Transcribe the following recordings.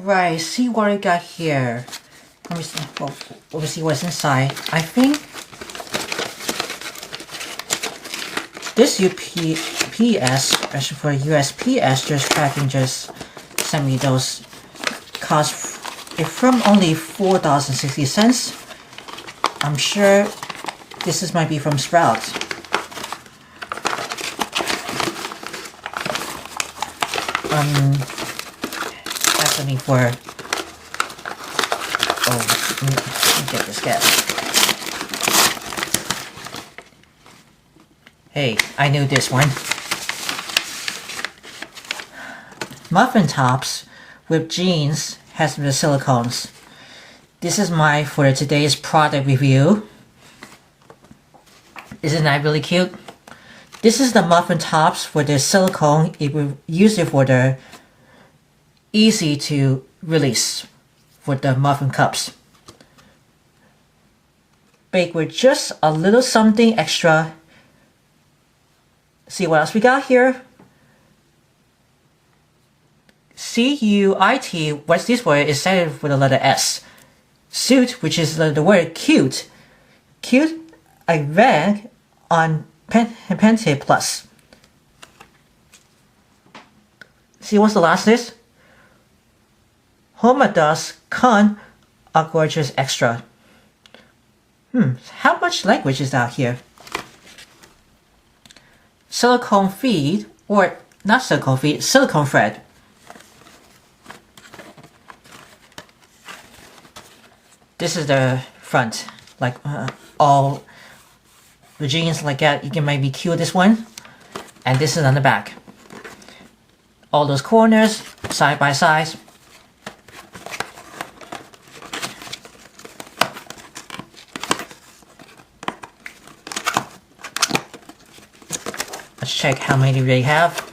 Alright, see what I got here. Let me see what's inside. I think this UPS, actually for USPS, just tracking, just sent me those cost from only $4.60. I'm sure this might be from Sprouts. That's something for. Oh, let me get this guy. Hey, I knew this one. Muffin tops with jeans has the silicones. This is my for today's product review. Isn't that really cute? This is the muffin tops for the silicone. It will use it for the easy to release for the muffin cups. Bake with just a little something extra. See what else we got here? C-U-I-T, what's this word? Is set for the letter S. Suit, which is the word cute. Cute, I read on Pente Plus. See what's the last list? Homados con a gorgeous extra. How much language is out here? Silicone feed, or not silicone feed, silicone thread. This is the front, like all the jeans like that. You can maybe cue this one, and this is on the back. All those corners, side by side. Let's check how many they have.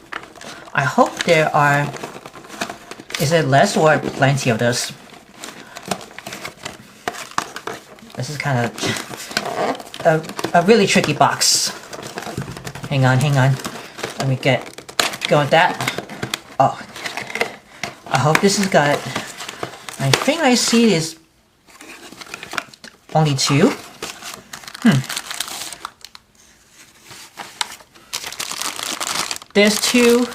I hope there are. Is it less or plenty of this? This is kind of a really tricky box. Hang on. Let me go with that. Oh, I hope this has got. I think I see is only 2. There's 2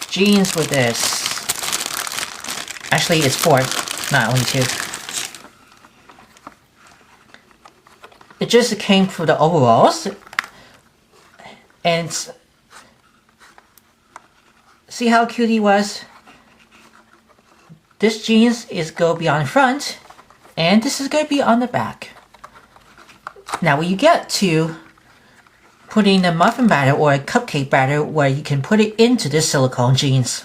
jeans with this. Actually, it's 4, not only 2. It just came for the overalls, and see how cute he was? This jeans is going to be on the front, and this is going to be on the back. Now when you get to putting the muffin batter or a cupcake batter where you can put it into this silicone jeans.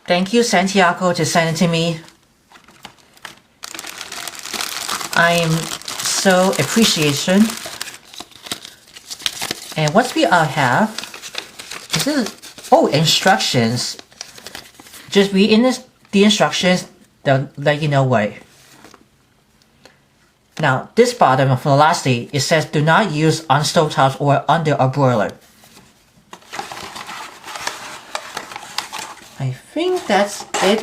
Thank you, Santiago, to send it to me. I am so appreciation. And what we have is instructions. Just read in the instructions, they'll let you know what. Now this bottom of the lastly, it says do not use on stovetops or under a broiler. I think that's it.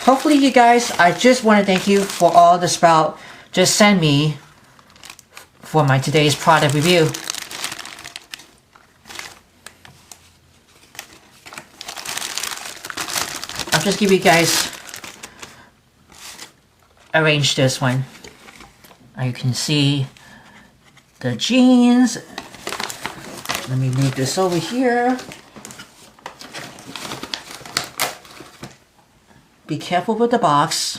Hopefully you guys, I just want to thank you for all the Sprout just send me for my today's product review. I'll just give you guys arrange this one. You can see the jeans. Let me move this over here. Be careful with the box.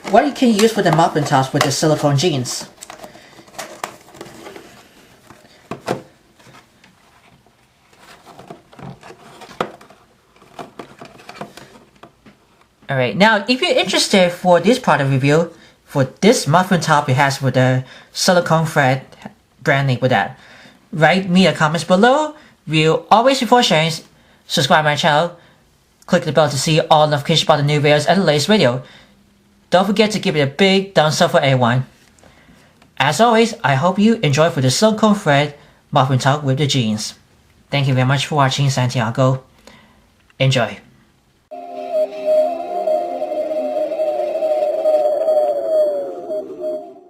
What you can use for the muffin tops with the silicone jeans. Alright, now if you're interested for this product review, for this muffin top it has with the silicone thread branding with that, write me a comments below. We'll always before sharing, subscribe my channel, click the bell to see all notifications about the new videos and the latest video. Don't forget to give it a big thumbs up for everyone. As always, I hope you enjoy for the silicone thread muffin top with the jeans. Thank you very much for watching, Santiago. Enjoy.